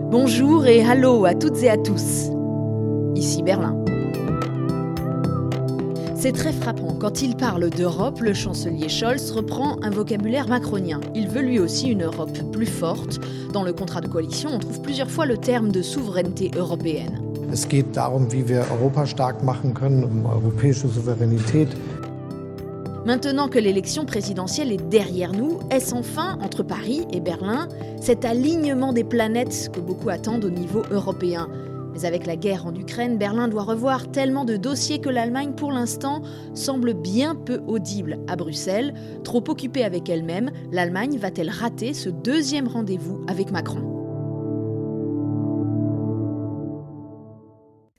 Bonjour et hallo à toutes et à tous. Ici Berlin. C'est très frappant. Quand il parle d'Europe, le chancelier Scholz reprend un vocabulaire macronien. Il veut lui aussi une Europe plus forte. Dans le contrat de coalition, on trouve plusieurs fois le terme de souveraineté européenne. Es geht darum, wie wir Europa stark machen können, europäische Souveränität. Maintenant que l'élection présidentielle est derrière nous, est-ce enfin, entre Paris et Berlin, cet alignement des planètes que beaucoup attendent au niveau européen ? Mais avec la guerre en Ukraine, Berlin doit revoir tellement de dossiers que l'Allemagne, pour l'instant, semble bien peu audible à Bruxelles. Trop occupée avec elle-même, l'Allemagne va-t-elle rater ce deuxième rendez-vous avec Macron ?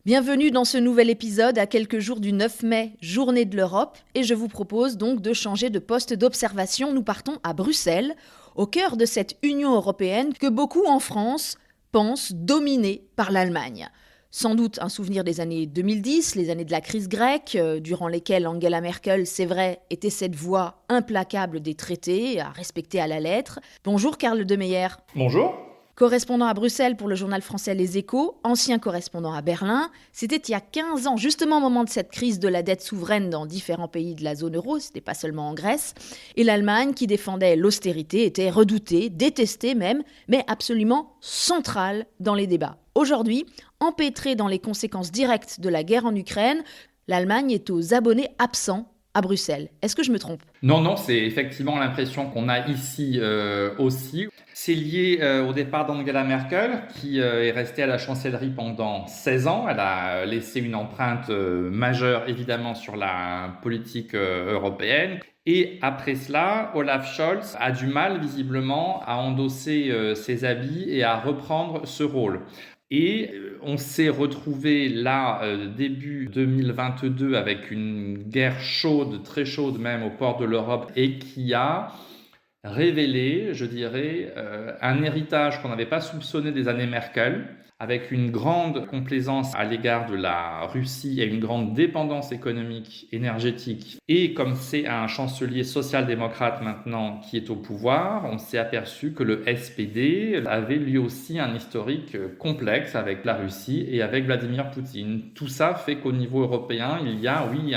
Bienvenue dans ce nouvel épisode à quelques jours du 9 mai, journée de l'Europe, et je vous propose donc de changer de poste d'observation. Nous partons à Bruxelles, au cœur de cette Union européenne que beaucoup en France pensent dominée par l'Allemagne. Sans doute un souvenir des années 2010, les années de la crise grecque, durant lesquelles Angela Merkel, c'est vrai, était cette voix implacable des traités, à respecter à la lettre. Bonjour Karl De Meyer. Bonjour. Correspondant à Bruxelles pour le journal français Les Échos, ancien correspondant à Berlin, c'était il y a 15 ans, justement au moment de cette crise de la dette souveraine dans différents pays de la zone euro, c'était pas seulement en Grèce, et l'Allemagne qui défendait l'austérité était redoutée, détestée même, mais absolument centrale dans les débats. Aujourd'hui, empêtrée dans les conséquences directes de la guerre en Ukraine, l'Allemagne est aux abonnés absents à Bruxelles. Est-ce que je me trompe ? Non, c'est effectivement l'impression qu'on a ici aussi. C'est lié au départ d'Angela Merkel, qui est restée à la chancellerie pendant 16 ans. Elle a laissé une empreinte majeure, évidemment, sur la politique européenne. Et après cela, Olaf Scholz a du mal, visiblement, à endosser ses habits et à reprendre ce rôle. Et on s'est retrouvé là, début 2022, avec une guerre chaude, très chaude même, aux portes de l'Europe, et qui a révélé, je dirais, un héritage qu'on n'avait pas soupçonné des années Merkel, avec une grande complaisance à l'égard de la Russie et une grande dépendance économique, énergétique. Et comme c'est un chancelier social-démocrate maintenant qui est au pouvoir, on s'est aperçu que le SPD avait lui aussi un historique complexe avec la Russie et avec Vladimir Poutine. Tout ça fait qu'au niveau européen, il y a, oui,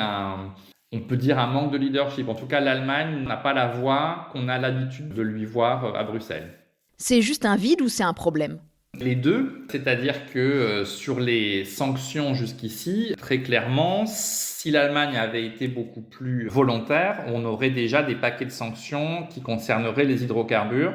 on peut dire un manque de leadership. En tout cas, l'Allemagne n'a pas la voix qu'on a l'habitude de lui voir à Bruxelles. C'est juste un vide ou c'est un problème ? Les deux, c'est-à-dire que sur les sanctions jusqu'ici, très clairement, si l'Allemagne avait été beaucoup plus volontaire, on aurait déjà des paquets de sanctions qui concerneraient les hydrocarbures.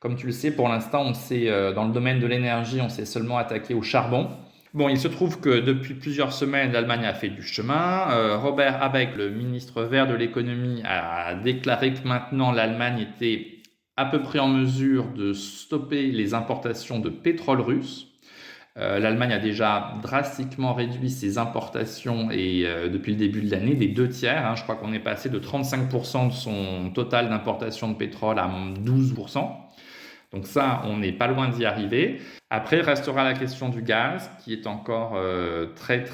Comme tu le sais, pour l'instant, dans le domaine de l'énergie, on s'est seulement attaqué au charbon. Bon, il se trouve que depuis plusieurs semaines, l'Allemagne a fait du chemin. Robert Habeck, le ministre vert de l'économie, a déclaré que maintenant l'Allemagne était à peu près en mesure de stopper les importations de pétrole russe. L'Allemagne a déjà drastiquement réduit ses importations et depuis le début de l'année, des 2/3. Je crois qu'on est passé de 35% de son total d'importation de pétrole à 12%. Donc ça, on n'est pas loin d'y arriver. Après, restera la question du gaz, qui est encore très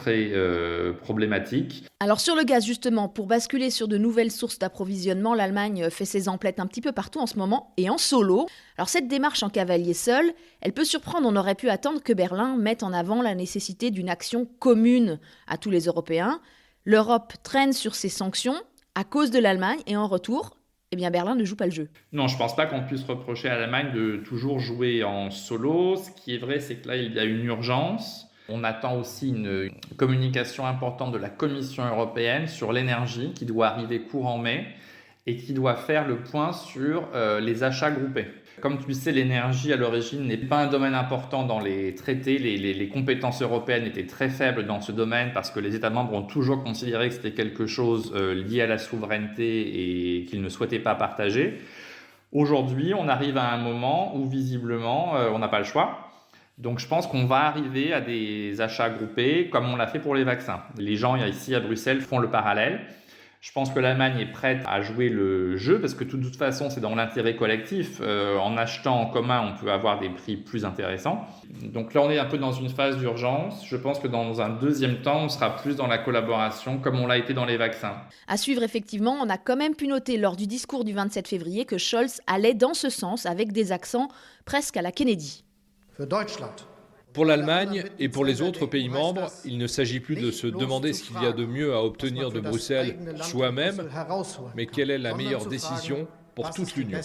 problématique. Alors sur le gaz, justement, pour basculer sur de nouvelles sources d'approvisionnement, l'Allemagne fait ses emplettes un petit peu partout en ce moment, et en solo. Alors cette démarche en cavalier seul, elle peut surprendre. On aurait pu attendre que Berlin mette en avant la nécessité d'une action commune à tous les Européens. L'Europe traîne sur ses sanctions à cause de l'Allemagne, et en retour, eh bien Berlin ne joue pas le jeu. Non, je ne pense pas qu'on puisse reprocher à l'Allemagne de toujours jouer en solo. Ce qui est vrai, c'est que là, il y a une urgence. On attend aussi une communication importante de la Commission européenne sur l'énergie qui doit arriver courant mai et qui doit faire le point sur les achats groupés. Comme tu le sais, l'énergie à l'origine n'est pas un domaine important dans les traités. Les compétences européennes étaient très faibles dans ce domaine parce que les États membres ont toujours considéré que c'était quelque chose lié à la souveraineté et qu'ils ne souhaitaient pas partager. Aujourd'hui, on arrive à un moment où visiblement, on n'a pas le choix. Donc je pense qu'on va arriver à des achats groupés comme on l'a fait pour les vaccins. Les gens ici à Bruxelles font le parallèle. Je pense que l'Allemagne est prête à jouer le jeu parce que de toute façon, c'est dans l'intérêt collectif. En achetant en commun, on peut avoir des prix plus intéressants. Donc là, on est un peu dans une phase d'urgence. Je pense que dans un deuxième temps, on sera plus dans la collaboration comme on l'a été dans les vaccins. À suivre, effectivement, on a quand même pu noter lors du discours du 27 février que Scholz allait dans ce sens avec des accents presque à la Kennedy. Pour l'Allemagne et pour les autres pays membres, il ne s'agit plus de se demander ce qu'il y a de mieux à obtenir de Bruxelles soi-même, mais quelle est la meilleure décision pour toute l'Union.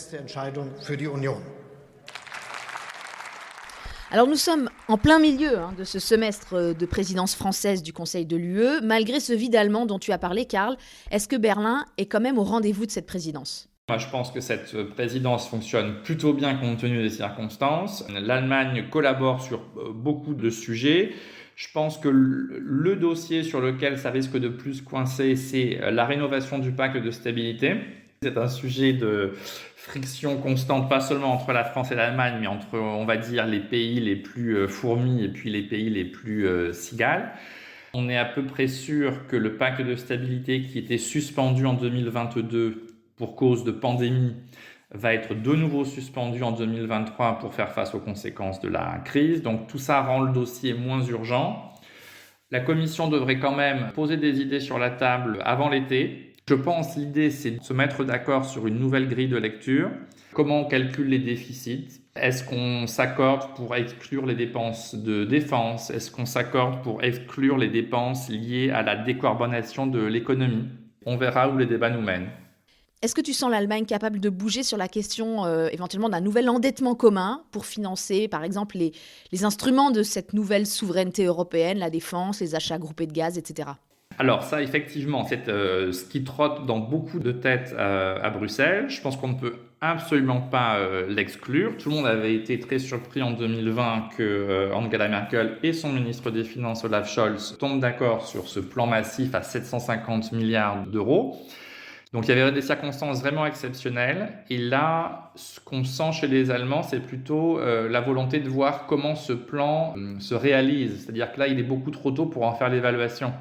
Alors nous sommes en plein milieu de ce semestre de présidence française du Conseil de l'UE. Malgré ce vide allemand dont tu as parlé, Karl, est-ce que Berlin est quand même au rendez-vous de cette présidence ? Moi, je pense que cette présidence fonctionne plutôt bien compte tenu des circonstances. L'Allemagne collabore sur beaucoup de sujets. Je pense que le dossier sur lequel ça risque de plus coincer, c'est la rénovation du pacte de stabilité. C'est un sujet de friction constante, pas seulement entre la France et l'Allemagne, mais entre, on va dire, les pays les plus fourmis et puis les pays les plus cigales. On est à peu près sûr que le pacte de stabilité qui était suspendu en 2022 pour cause de pandémie va être de nouveau suspendu en 2023 pour faire face aux conséquences de la crise. Donc tout ça rend le dossier moins urgent. La Commission devrait quand même poser des idées sur la table avant l'été. Je pense que l'idée, c'est de se mettre d'accord sur une nouvelle grille de lecture. Comment on calcule les déficits ? Est-ce qu'on s'accorde pour exclure les dépenses de défense ? Est-ce qu'on s'accorde pour exclure les dépenses liées à la décarbonation de l'économie ? On verra où les débats nous mènent. Est-ce que tu sens l'Allemagne capable de bouger sur la question éventuellement d'un nouvel endettement commun pour financer, par exemple, les instruments de cette nouvelle souveraineté européenne, la défense, les achats groupés de gaz, etc. Alors ça, effectivement, c'est ce qui trotte dans beaucoup de têtes à Bruxelles. Je pense qu'on ne peut absolument pas l'exclure. Tout le monde avait été très surpris en 2020 que Angela Merkel et son ministre des Finances, Olaf Scholz, tombent d'accord sur ce plan massif à 750 milliards d'euros. Donc il y avait des circonstances vraiment exceptionnelles. Et là, ce qu'on sent chez les Allemands, c'est plutôt la volonté de voir comment ce plan se réalise. C'est-à-dire que là, il est beaucoup trop tôt pour en faire l'évaluation.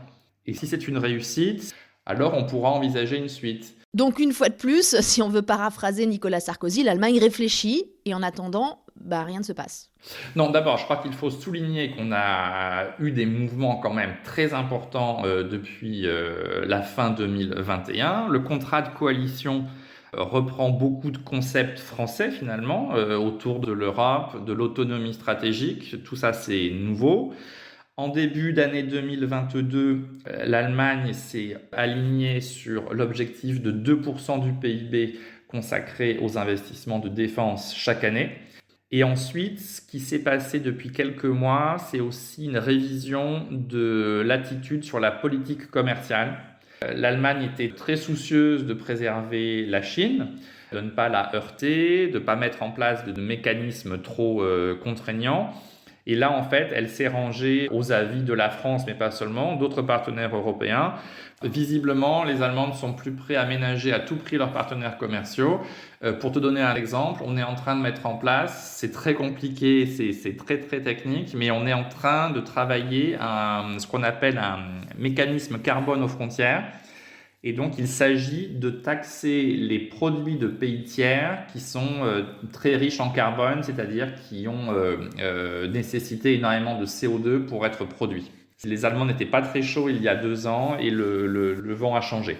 Et si c'est une réussite, alors on pourra envisager une suite. Donc une fois de plus, si on veut paraphraser Nicolas Sarkozy, l'Allemagne réfléchit et en attendant, rien ne se passe. Non, d'abord, je crois qu'il faut souligner qu'on a eu des mouvements quand même très importants depuis la fin 2021. Le contrat de coalition reprend beaucoup de concepts français finalement autour de l'Europe, de l'autonomie stratégique. Tout ça, c'est nouveau. En début d'année 2022, l'Allemagne s'est alignée sur l'objectif de 2% du PIB consacré aux investissements de défense chaque année. Et ensuite, ce qui s'est passé depuis quelques mois, c'est aussi une révision de l'attitude sur la politique commerciale. L'Allemagne était très soucieuse de préserver la Chine, de ne pas la heurter, de ne pas mettre en place de mécanismes trop contraignants. Et là, en fait, elle s'est rangée aux avis de la France, mais pas seulement, d'autres partenaires européens. Visiblement, les Allemands ne sont plus prêts à ménager à tout prix leurs partenaires commerciaux. Pour te donner un exemple, on est en train de mettre en place, c'est très compliqué, c'est très très technique, mais on est en train de travailler ce qu'on appelle un mécanisme carbone aux frontières. Et donc, il s'agit de taxer les produits de pays tiers qui sont très riches en carbone, c'est-à-dire qui ont nécessité énormément de CO2 pour être produits. Les Allemands n'étaient pas très chauds il y a 2 ans et le vent a changé.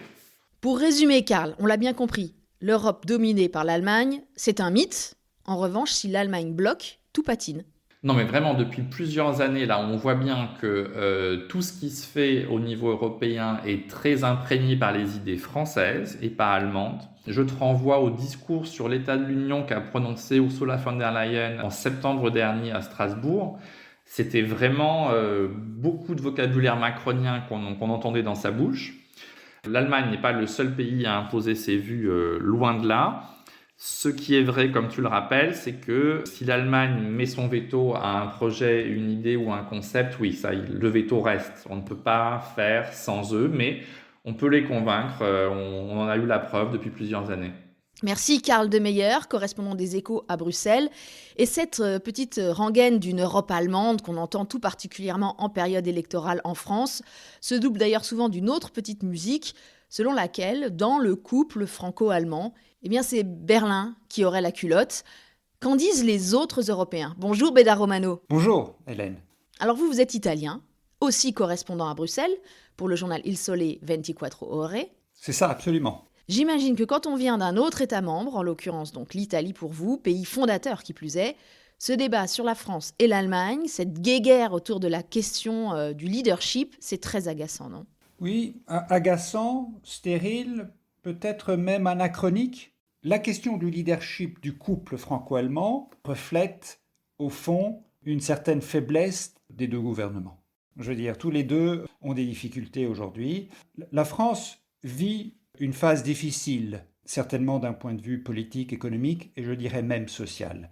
Pour résumer, Karl, on l'a bien compris, l'Europe dominée par l'Allemagne, c'est un mythe. En revanche, si l'Allemagne bloque, tout patine. Non, mais vraiment, depuis plusieurs années, là, on voit bien que tout ce qui se fait au niveau européen est très imprégné par les idées françaises et pas allemandes. Je te renvoie au discours sur l'état de l'Union qu'a prononcé Ursula von der Leyen en septembre dernier à Strasbourg. C'était vraiment beaucoup de vocabulaire macronien qu'on entendait dans sa bouche. L'Allemagne n'est pas le seul pays à imposer ses vues, loin de là. Ce qui est vrai, comme tu le rappelles, c'est que si l'Allemagne met son veto à un projet, une idée ou un concept, oui, le veto reste. On ne peut pas faire sans eux, mais on peut les convaincre. On en a eu la preuve depuis plusieurs années. Merci Karl De Meyer, correspondant des Échos à Bruxelles. Et cette petite rengaine d'une Europe allemande qu'on entend tout particulièrement en période électorale en France se double d'ailleurs souvent d'une autre petite musique selon laquelle, dans le couple franco-allemand, c'est Berlin qui aurait la culotte. Qu'en disent les autres Européens ? Bonjour Béda Romano. Bonjour Hélène. Alors vous êtes italien, aussi correspondant à Bruxelles, pour le journal Il Sole 24 Ore. C'est ça, absolument. J'imagine que quand on vient d'un autre État membre, en l'occurrence donc l'Italie pour vous, pays fondateur qui plus est, Ce débat sur la France et l'Allemagne, cette guéguerre autour de la question du leadership, c'est très agaçant, non ? Oui, agaçant, stérile, peut-être même anachronique. La question du leadership du couple franco-allemand reflète, au fond, une certaine faiblesse des deux gouvernements. Je veux dire, tous les deux ont des difficultés aujourd'hui. La France vit une phase difficile, certainement d'un point de vue politique, économique et je dirais même social.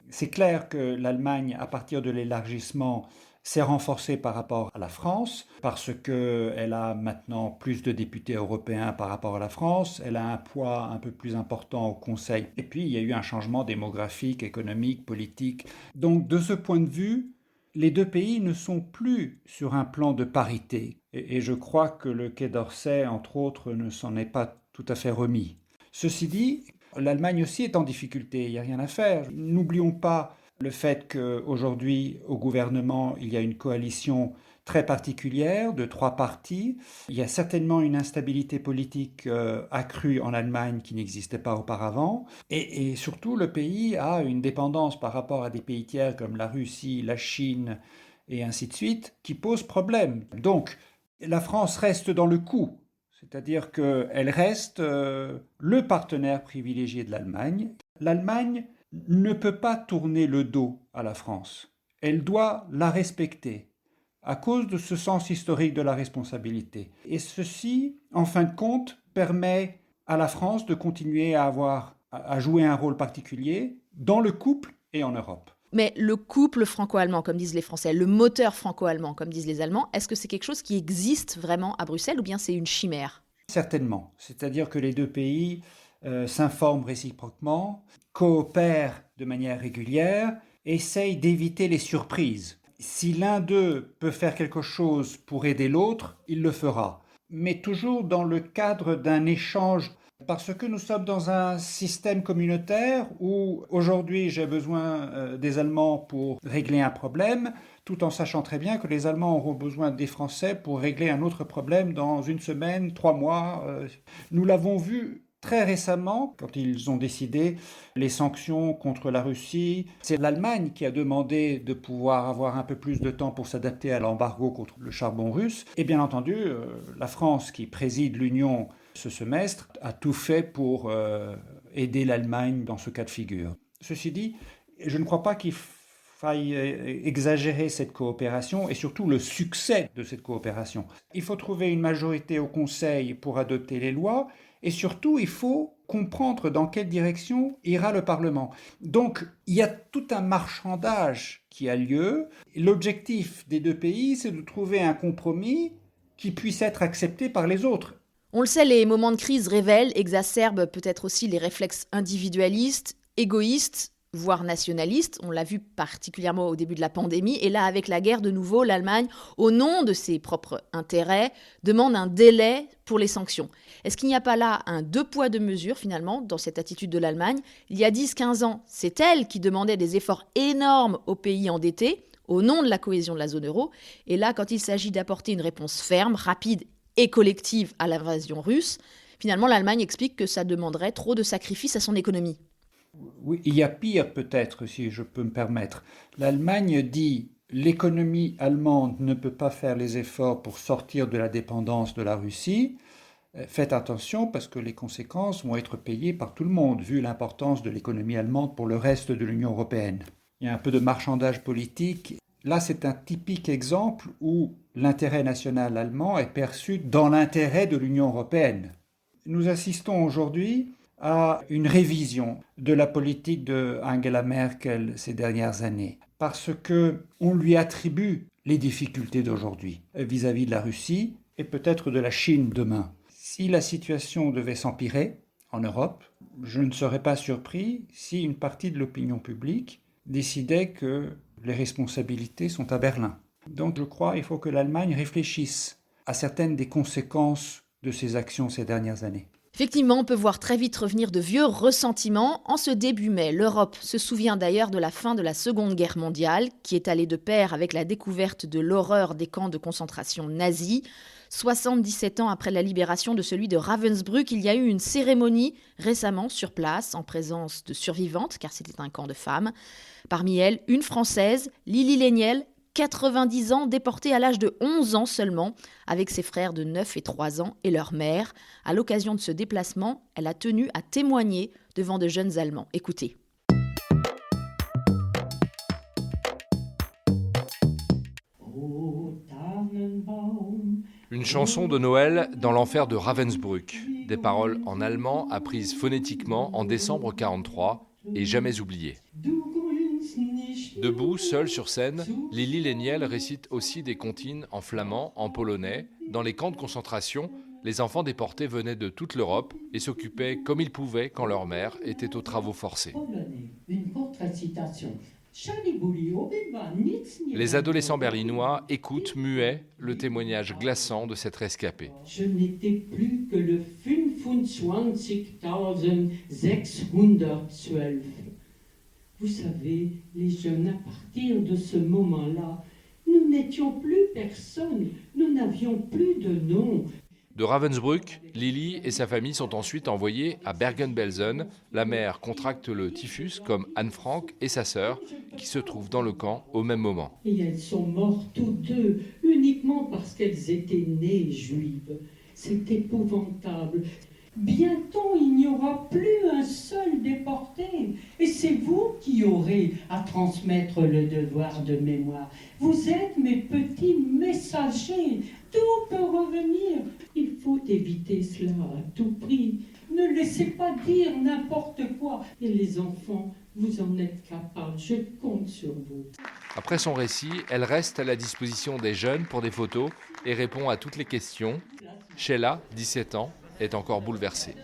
C'est clair que l'Allemagne, à partir de l'élargissement, s'est renforcée par rapport à la France parce qu'elle a maintenant plus de députés européens par rapport à la France, elle a un poids un peu plus important au Conseil. Et puis, il y a eu un changement démographique, économique, politique. Donc, de ce point de vue, les deux pays ne sont plus sur un plan de parité. Et je crois que le Quai d'Orsay, entre autres, ne s'en est pas tout à fait remis. Ceci dit, l'Allemagne aussi est en difficulté, il n'y a rien à faire. N'oublions pas le fait qu'aujourd'hui, au gouvernement, il y a une coalition très particulière de 3 partis. Il y a certainement une instabilité politique accrue en Allemagne qui n'existait pas auparavant. Et surtout, le pays a une dépendance par rapport à des pays tiers comme la Russie, la Chine et ainsi de suite, qui pose problème. Donc, la France reste dans le coup. C'est-à-dire qu'elle reste le partenaire privilégié de l'Allemagne. L'Allemagne ne peut pas tourner le dos à la France. Elle doit la respecter à cause de ce sens historique de la responsabilité. Et ceci, en fin de compte, permet à la France de continuer à jouer un rôle particulier dans le couple et en Europe. Mais le couple franco-allemand, comme disent les Français, le moteur franco-allemand, comme disent les Allemands, est-ce que c'est quelque chose qui existe vraiment à Bruxelles ou bien c'est une chimère ? Certainement. C'est-à-dire que les deux pays s'informent réciproquement, coopèrent de manière régulière, essayent d'éviter les surprises. Si l'un d'eux peut faire quelque chose pour aider l'autre, il le fera. Mais toujours dans le cadre d'un échange, parce que nous sommes dans un système communautaire où aujourd'hui j'ai besoin des Allemands pour régler un problème, tout en sachant très bien que les Allemands auront besoin des Français pour régler un autre problème dans 1 semaine, 3 mois. Nous l'avons vu très récemment, quand ils ont décidé les sanctions contre la Russie, c'est l'Allemagne qui a demandé de pouvoir avoir un peu plus de temps pour s'adapter à l'embargo contre le charbon russe. Et bien entendu, la France, qui préside l'Union ce semestre, a tout fait pour aider l'Allemagne dans ce cas de figure. Ceci dit, je ne crois pas qu'il faille exagérer cette coopération et surtout le succès de cette coopération. Il faut trouver une majorité au Conseil pour adopter les lois. Et surtout, il faut comprendre dans quelle direction ira le Parlement. Donc, il y a tout un marchandage qui a lieu. L'objectif des deux pays, c'est de trouver un compromis qui puisse être accepté par les autres. On le sait, les moments de crise révèlent, exacerbent peut-être aussi les réflexes individualistes, égoïstes, voire nationalistes. On l'a vu particulièrement au début de la pandémie. Et là, avec la guerre, de nouveau, l'Allemagne, au nom de ses propres intérêts, demande un délai pour les sanctions. Est-ce qu'il n'y a pas là un 2 poids 2 mesures, finalement, dans cette attitude de l'Allemagne ? Il y a 10-15 ans, c'est elle qui demandait des efforts énormes aux pays endettés, au nom de la cohésion de la zone euro. Et là, quand il s'agit d'apporter une réponse ferme, rapide et collective à l'invasion russe, finalement, l'Allemagne explique que ça demanderait trop de sacrifices à son économie. Oui, il y a pire peut-être, si je peux me permettre. L'Allemagne dit « l'économie allemande ne peut pas faire les efforts pour sortir de la dépendance de la Russie. Faites attention parce que les conséquences vont être payées par tout le monde, vu l'importance de l'économie allemande pour le reste de l'Union européenne. » Il y a un peu de marchandage politique. Là, c'est un typique exemple où l'intérêt national allemand est perçu dans l'intérêt de l'Union européenne. Nous assistons aujourd'hui à une révision de la politique de Angela Merkel ces dernières années, parce qu'on lui attribue les difficultés d'aujourd'hui vis-à-vis de la Russie et peut-être de la Chine demain. Si la situation devait s'empirer en Europe, je ne serais pas surpris si une partie de l'opinion publique décidait que les responsabilités sont à Berlin. Donc je crois qu'il faut que l'Allemagne réfléchisse à certaines des conséquences de ses actions ces dernières années. Effectivement, on peut voir très vite revenir de vieux ressentiments. En ce début mai, l'Europe se souvient d'ailleurs de la fin de la Seconde Guerre mondiale, qui est allée de pair avec la découverte de l'horreur des camps de concentration nazis. 77 ans après la libération de celui de Ravensbrück, il y a eu une cérémonie récemment sur place, en présence de survivantes, car c'était un camp de femmes. Parmi elles, une Française, Lili Léniel, 90 ans, déportée à l'âge de 11 ans seulement, avec ses frères de 9 et 3 ans et leur mère. À l'occasion de ce déplacement, elle a tenu à témoigner devant de jeunes Allemands. Écoutez. Une chanson de Noël dans l'enfer de Ravensbrück. Des paroles en allemand apprises phonétiquement en décembre 1943 et jamais oubliées. Debout, seule sur scène, Lili Léniel récite aussi des comptines en flamand, en polonais. Dans les camps de concentration, les enfants déportés venaient de toute l'Europe et s'occupaient comme ils pouvaient quand leur mère était aux travaux forcés. Les adolescents berlinois écoutent muets le témoignage glaçant de cette rescapée. Je n'étais plus que le 25.612. Vous savez, les jeunes, à partir de ce moment-là, nous n'étions plus personne, nous n'avions plus de nom. De Ravensbrück, Lili et sa famille sont ensuite envoyés à Bergen-Belsen. La mère contracte le typhus comme Anne Frank et sa sœur, qui se trouvent dans le camp au même moment. Et elles sont mortes toutes deux, uniquement parce qu'elles étaient nées juives. C'est épouvantable. Bientôt, il n'y aura plus un seul déporté. Et c'est vous qui aurez à transmettre le devoir de mémoire. Vous êtes mes petits messagers. Tout peut revenir. Il faut éviter cela à tout prix. Ne laissez pas dire n'importe quoi. Et les enfants, vous en êtes capables. Je compte sur vous. Après son récit, elle reste à la disposition des jeunes pour des photos et répond à toutes les questions. Sheila, 17 ans, est encore bouleversée.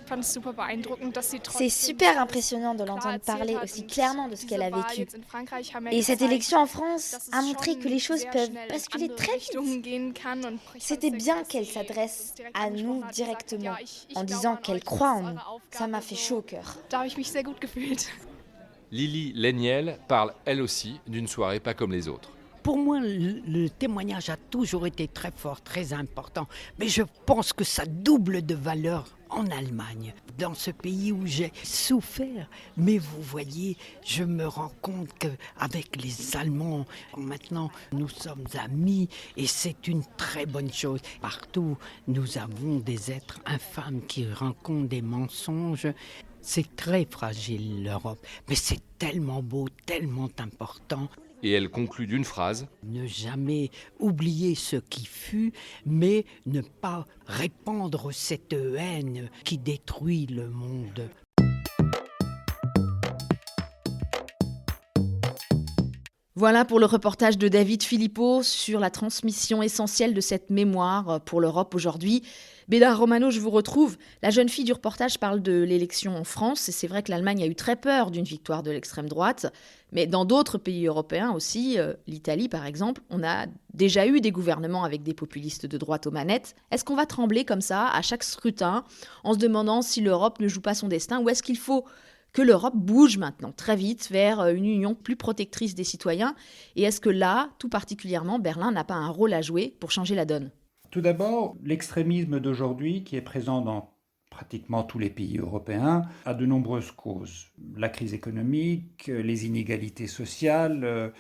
C'est super impressionnant de l'entendre parler aussi clairement de ce qu'elle a vécu. Et cette élection en France a montré que les choses peuvent basculer très vite. C'était bien qu'elle s'adresse à nous directement, en disant qu'elle croit en nous. Ça m'a fait chaud au cœur. Lili Léniel parle elle aussi d'une soirée pas comme les autres. Pour moi, le témoignage a toujours été très fort, très important. Mais je pense que ça double de valeur en Allemagne, dans ce pays où j'ai souffert. Mais vous voyez, je me rends compte qu'avec les Allemands, maintenant, nous sommes amis et c'est une très bonne chose. Partout, nous avons des êtres infâmes qui racontent des mensonges. C'est très fragile, l'Europe, mais c'est tellement beau, tellement important. Et elle conclut d'une phrase. Ne jamais oublier ce qui fut, mais ne pas répandre cette haine qui détruit le monde. Voilà pour le reportage de David Philippot sur la transmission essentielle de cette mémoire pour l'Europe aujourd'hui. Bédard Romano, je vous retrouve. La jeune fille du reportage parle de l'élection en France. Et c'est vrai que l'Allemagne a eu très peur d'une victoire de l'extrême droite. Mais dans d'autres pays européens aussi, l'Italie par exemple, on a déjà eu des gouvernements avec des populistes de droite aux manettes. Est-ce qu'on va trembler comme ça à chaque scrutin en se demandant si l'Europe ne joue pas son destin, ou est-ce qu'il faut que l'Europe bouge maintenant très vite vers une union plus protectrice des citoyens? Et est-ce que là, tout particulièrement, Berlin n'a pas un rôle à jouer pour changer la donne? Tout d'abord, l'extrémisme d'aujourd'hui, qui est présent dans pratiquement tous les pays européens, a de nombreuses causes. La crise économique, les inégalités sociales,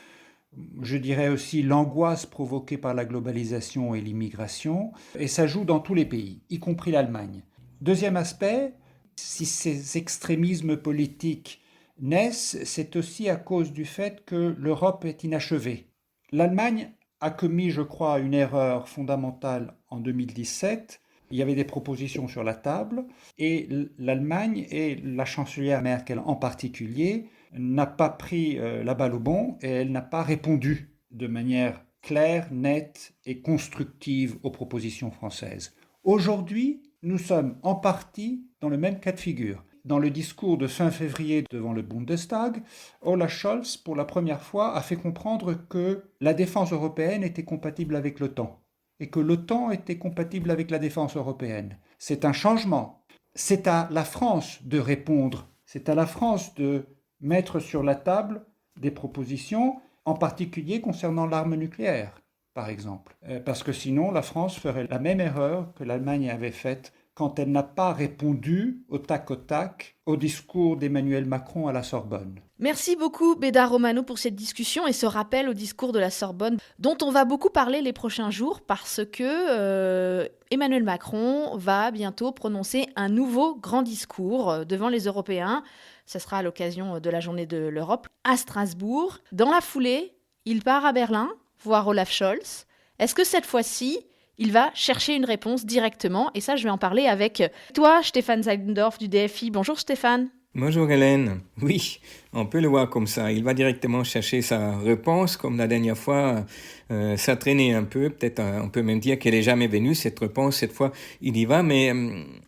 je dirais aussi l'angoisse provoquée par la globalisation et l'immigration, et ça joue dans tous les pays, y compris l'Allemagne. Deuxième aspect, si ces extrémismes politiques naissent, c'est aussi à cause du fait que l'Europe est inachevée. L'Allemagne a commis, je crois, une erreur fondamentale en 2017. Il y avait des propositions sur la table et l'Allemagne, et la chancelière Merkel en particulier, n'a pas pris la balle au bond et elle n'a pas répondu de manière claire, nette et constructive aux propositions françaises. Aujourd'hui, nous sommes en partie dans le même cas de figure. Dans le discours de fin février devant le Bundestag, Olaf Scholz, pour la première fois, a fait comprendre que la défense européenne était compatible avec l'OTAN et que l'OTAN était compatible avec la défense européenne. C'est un changement. C'est à la France de répondre, c'est à la France de mettre sur la table des propositions, en particulier concernant l'arme nucléaire, par exemple. Parce que sinon, la France ferait la même erreur que l'Allemagne avait faite quand elle n'a pas répondu au tac au discours d'Emmanuel Macron à la Sorbonne. Merci beaucoup Bédard Romano pour cette discussion et ce rappel au discours de la Sorbonne dont on va beaucoup parler les prochains jours parce que Emmanuel Macron va bientôt prononcer un nouveau grand discours devant les Européens. Ce sera à l'occasion de la journée de l'Europe à Strasbourg. Dans la foulée, il part à Berlin voir Olaf Scholz. Est-ce que cette fois-ci, il va chercher une réponse directement? Et ça, je vais en parler avec toi, Stéphane Seidendorf du DFI. Bonjour Stéphane. Bonjour Hélène. Oui, on peut le voir comme ça. Il va directement chercher sa réponse, comme la dernière fois, ça traînait un peu. Peut-être on peut même dire qu'elle n'est jamais venue, cette réponse. Cette fois, il y va. Mais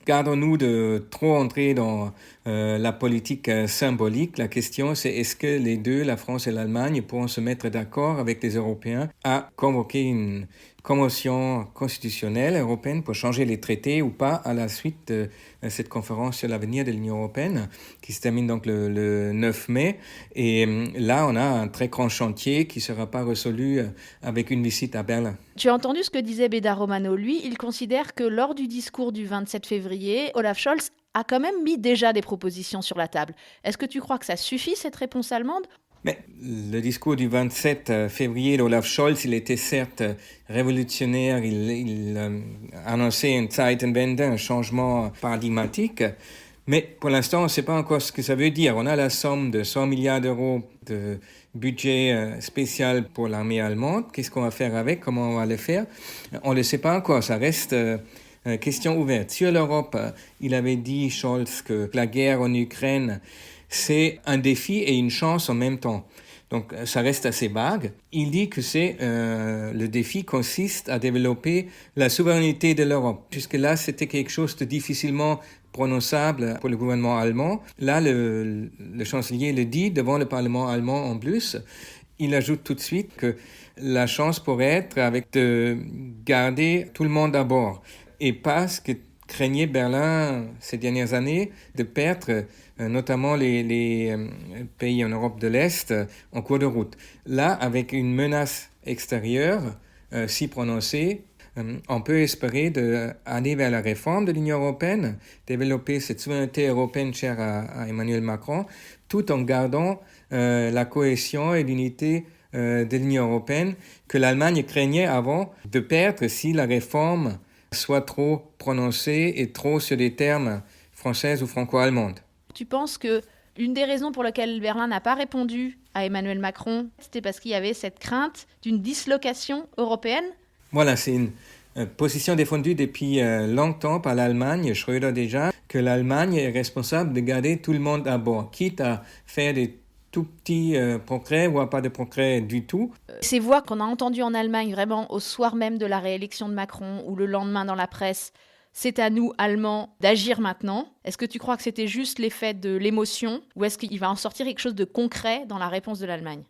gardons-nous de trop entrer dans la politique symbolique. La question, c'est est-ce que les deux, la France et l'Allemagne, pourront se mettre d'accord avec les Européens à convoquer une convention constitutionnelle européenne pour changer les traités ou pas à la suite de cette conférence sur l'avenir de l'Union européenne qui se termine donc le 9 mai. Et là, on a un très grand chantier qui ne sera pas résolu avec une visite à Berlin. Tu as entendu ce que disait Bédard Romano. Lui, il considère que lors du discours du 27 février, Olaf Scholz a quand même mis déjà des propositions sur la table. Est-ce que tu crois que ça suffit, cette réponse allemande ? Mais le discours du 27 février d'Olaf Scholz, il était certes révolutionnaire, il annonçait une Zeitenwende, un changement paradigmatique, mais pour l'instant, on ne sait pas encore ce que ça veut dire. On a la somme de 100 milliards d'euros de budget spécial pour l'armée allemande. Qu'est-ce qu'on va faire avec? Comment on va le faire? On ne le sait pas encore, ça reste question ouverte. Sur l'Europe, il avait dit, Scholz, que la guerre en Ukraine, c'est un défi et une chance en même temps. Donc, ça reste assez vague. Il dit que le défi consiste à développer la souveraineté de l'Europe. Jusque-là, c'était quelque chose de difficilement prononçable pour le gouvernement allemand. Là, le chancelier le dit devant le Parlement allemand en plus. Il ajoute tout de suite que la chance pourrait être avec de garder tout le monde à bord. Et pas ce que craignait Berlin ces dernières années, de perdre notamment les pays en Europe de l'Est en cours de route. Là, avec une menace extérieure si prononcée, on peut espérer aller vers la réforme de l'Union européenne, développer cette souveraineté européenne chère à Emmanuel Macron, tout en gardant la cohésion et l'unité de l'Union européenne que l'Allemagne craignait avant de perdre si la réforme soit trop prononcée et trop sur des termes françaises ou franco-allemandes. Tu penses que l'une des raisons pour lesquelles Berlin n'a pas répondu à Emmanuel Macron, c'était parce qu'il y avait cette crainte d'une dislocation européenne? Voilà, c'est une position défendue depuis longtemps par l'Allemagne, Schröder déjà, que l'Allemagne est responsable de garder tout le monde à bord, quitte à faire des tout petits progrès, voire pas de progrès du tout. Ces voix qu'on a entendues en Allemagne vraiment au soir même de la réélection de Macron ou le lendemain dans la presse, c'est à nous, Allemands, d'agir maintenant. Est-ce que tu crois que c'était juste l'effet de l'émotion ou est-ce qu'il va en sortir quelque chose de concret dans la réponse de l'Allemagne ?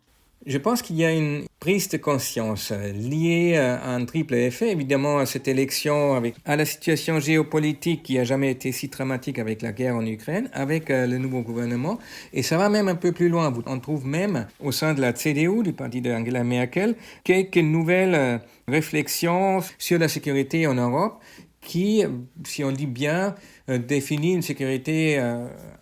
Je pense qu'il y a une prise de conscience liée à un triple effet, évidemment à cette élection, à la situation géopolitique qui n'a jamais été si dramatique avec la guerre en Ukraine, avec le nouveau gouvernement. Et ça va même un peu plus loin. On trouve même au sein de la CDU, du parti d'Angela Merkel, quelques nouvelles réflexions sur la sécurité en Europe qui, si on dit bien, définit une sécurité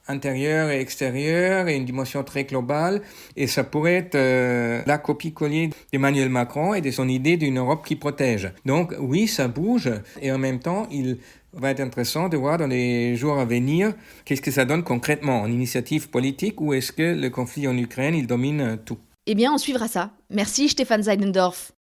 intérieure et extérieure et une dimension très globale. Et ça pourrait être la copie-coller d'Emmanuel Macron et de son idée d'une Europe qui protège. Donc oui, ça bouge et en même temps, il va être intéressant de voir dans les jours à venir qu'est-ce que ça donne concrètement en initiative politique ou est-ce que le conflit en Ukraine, il domine tout. Eh bien, on suivra ça. Merci Stéphane Seidendorf.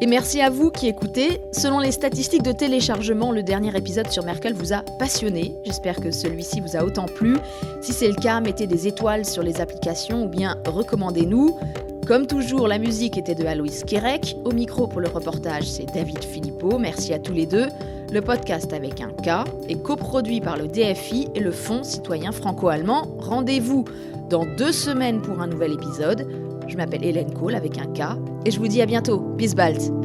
Et merci à vous qui écoutez. Selon les statistiques de téléchargement, le dernier épisode sur Merkel vous a passionné. J'espère que celui-ci vous a autant plu. Si c'est le cas, mettez des étoiles sur les applications ou bien recommandez-nous. Comme toujours, la musique était de Aloïs Kérek. Au micro pour le reportage, c'est David Philippot. Merci à tous les deux. Le podcast avec un K est coproduit par le DFI et le Fonds citoyen franco-allemand. Rendez-vous dans 2 semaines pour un nouvel épisode. Je m'appelle Hélène Kohl avec un K et je vous dis à bientôt. Bis bald.